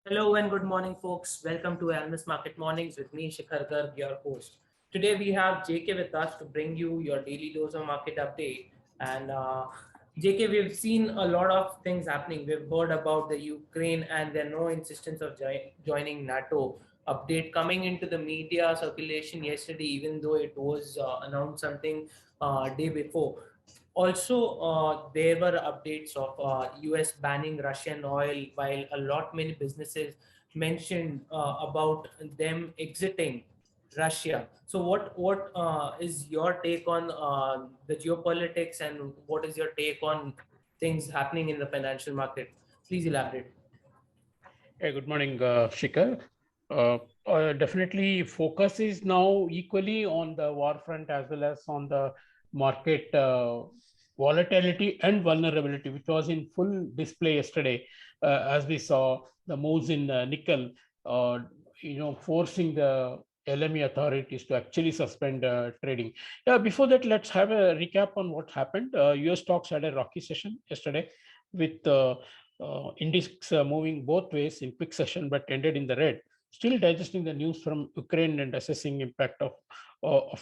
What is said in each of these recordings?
Hello and good morning, folks. Welcome to Almus Market Mornings with me, Shikhar Garg, your host. Today we have JK with us to bring you your daily dose of market update. And JK, we've seen a lot of things happening. We've heard about the Ukraine and their no insistence of joining NATO update coming into the media circulation yesterday, even though it was announced something day before. Also, there were updates of US banning Russian oil, while a lot many businesses mentioned about them exiting Russia. So, what is your take on the geopolitics, and what is your take on things happening in the financial market? Please elaborate. Hey, good morning, Shikhar. Definitely, focus is now equally on the war front as well as on the market volatility and vulnerability, which was in full display yesterday, as we saw the moves in nickel, uh, forcing the LME authorities to actually suspend trading. Yeah, before that, let's have a recap on what happened. US stocks had a rocky session yesterday with index moving both ways in quick session but ended in the red, still digesting the news from Ukraine and assessing impact of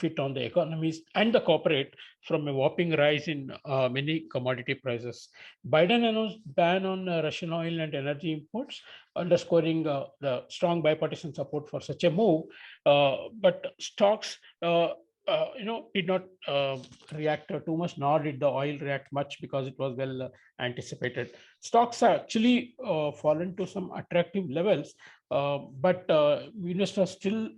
it on the economies and the corporate from a whopping rise in many commodity prices. Biden announced ban on Russian oil and energy imports, underscoring the strong bipartisan support for such a move. But stocks did not react too much, nor did the oil react much because it was well anticipated. Stocks are actually fallen to some attractive levels, but investors still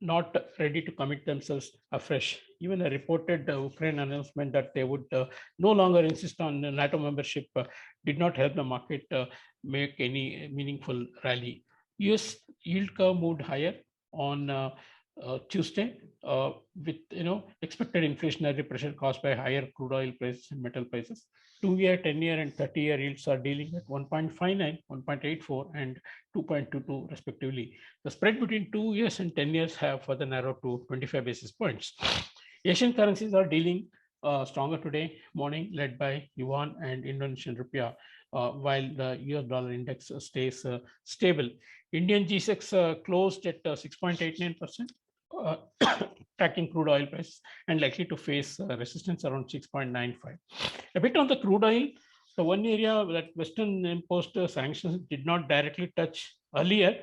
not ready to commit themselves afresh. Even a reported Ukraine announcement that they would no longer insist on NATO membership did not help the market make any meaningful rally. US yield curve moved higher on Tuesday, with expected inflationary pressure caused by higher crude oil prices and metal prices. 2-year, 10-year, and 30-year yields are dealing at 1.59, 1.84, and 2.22 respectively. The spread between 2 years and 10 years have further narrowed to 25 basis points. Asian currencies are dealing stronger today morning, led by yuan and Indonesian rupiah, while the US dollar index stays stable. Indian G6 closed at 6.89%, uh, tracking crude oil prices and likely to face resistance around 6.95. A bit on the crude oil, the one area that Western imposed sanctions did not directly touch earlier.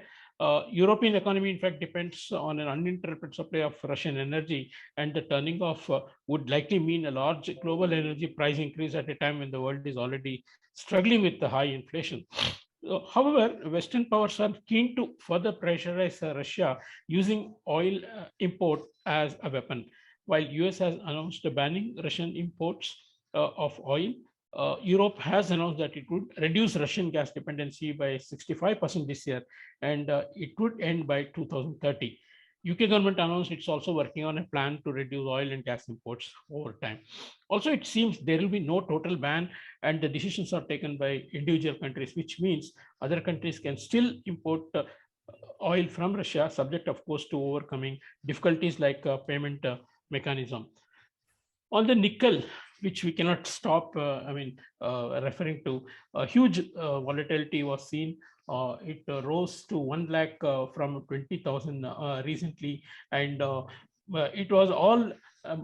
European economy, in fact, depends on an uninterrupted supply of Russian energy, and the turning off would likely mean a large global energy price increase at a time when the world is already struggling with the high inflation. However, Western powers are keen to further pressurize Russia using oil import as a weapon. While US has announced banning Russian imports of oil, Europe has announced that it would reduce Russian gas dependency by 65% this year, and it would end by 2030. UK government announced it's also working on a plan to reduce oil and gas imports over time. Also, it seems there will be no total ban, and the decisions are taken by individual countries, which means other countries can still import oil from Russia, subject, of course, to overcoming difficulties like payment mechanism. On the nickel, which we cannot stop, referring to, a huge volatility was seen. It rose to 1 lakh from 20,000 recently, and it was all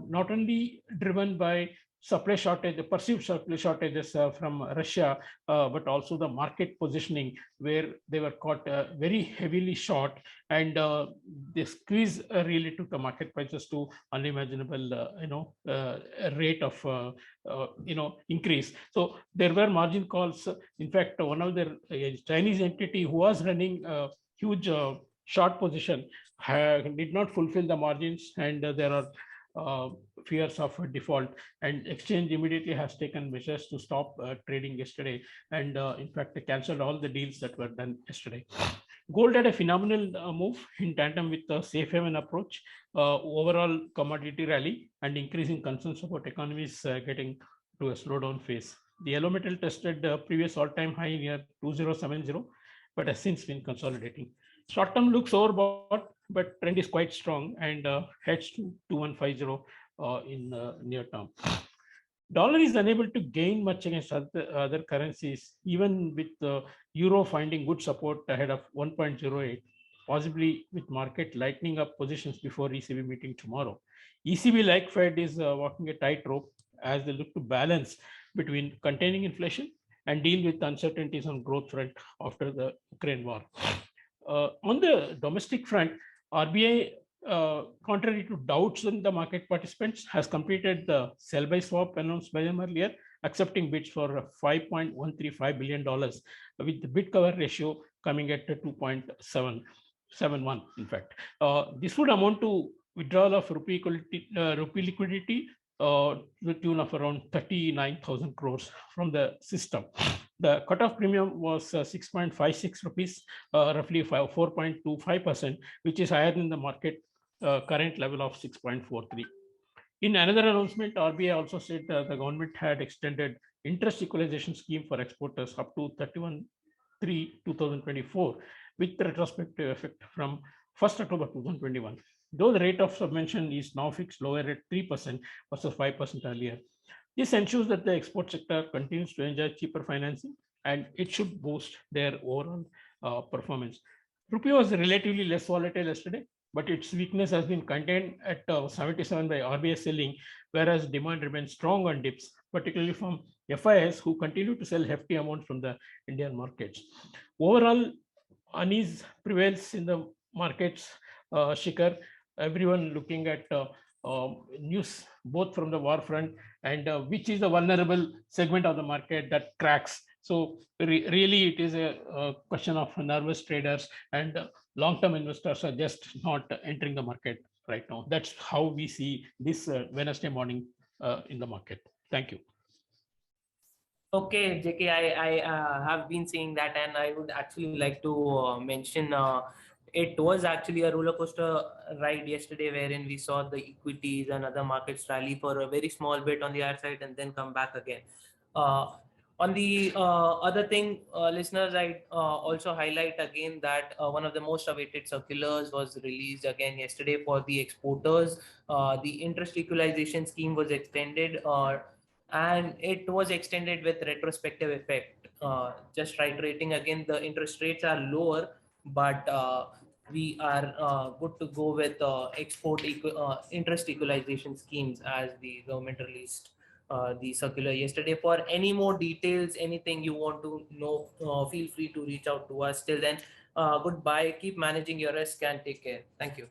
not only driven by supply shortage, the perceived supply shortages from Russia, but also the market positioning where they were caught very heavily short, and the squeeze really took the market prices to unimaginable, rate of, increase. So there were margin calls. In fact, one of the Chinese entity who was running a huge short position did not fulfill the margins, and there are uh, fears of a default, and exchange immediately has taken measures to stop trading yesterday, and in fact they canceled all the deals that were done yesterday. Gold had a phenomenal move in tandem with the safe haven approach, overall commodity rally, and increasing concerns about economies getting to a slowdown phase. The yellow metal tested the previous all-time high near 2070, but has since been consolidating. Short term looks overbought, but trend is quite strong and heads to 2150 in near term. Dollar is unable to gain much against other currencies, even with the euro finding good support ahead of 1.08, possibly with market lightening up positions before ECB meeting tomorrow. ECB, like Fed, is walking a tightrope as they look to balance between containing inflation and deal with uncertainties on growth front after the Ukraine war. On the domestic front, RBI, contrary to doubts in the market participants, has completed the sell by swap announced by them earlier, accepting bids for $5.135 billion, with the bid cover ratio coming at 2.771. In fact, this would amount to withdrawal of rupee liquidity to the tune of around 39,000 crores from the system. The cutoff premium was 6.56 rupees, roughly 4.25%, which is higher than the market current level of 6.43. In another announcement, RBI also said the government had extended interest equalization scheme for exporters up to 31/3/2024, with retrospective effect from 1st October 2021. Though the rate of subvention is now fixed lower at 3% versus 5% earlier. This ensures that the export sector continues to enjoy cheaper financing, and it should boost their overall performance. Rupee was relatively less volatile yesterday, but its weakness has been contained at 77 by RBI selling, whereas demand remains strong on dips, particularly from FIS, who continue to sell hefty amounts from the Indian markets. Overall, unease prevails in the markets, Shikhar. Everyone looking at news both from the war front and which is the vulnerable segment of the market that cracks. So really, it is a question of nervous traders, and long-term investors are just not entering the market right now. That's how we see this Wednesday morning in the market. Thank you. Okay, JK, I have been seeing that, and I would actually like to mention it was actually a roller coaster ride yesterday, wherein we saw the equities and other markets rally for a very small bit on the higher side and then come back again. On the other thing, listeners, I also highlight again that one of the most awaited circulars was released again yesterday for the exporters. The interest equalization scheme was extended, and it was extended with retrospective effect. Just reiterating again, the interest rates are lower, but we are good to go with interest equalization schemes as the government released the circular yesterday. For any more details, anything you want to know, feel free to reach out to us. Till then, goodbye, keep managing your risk and take care. Thank you.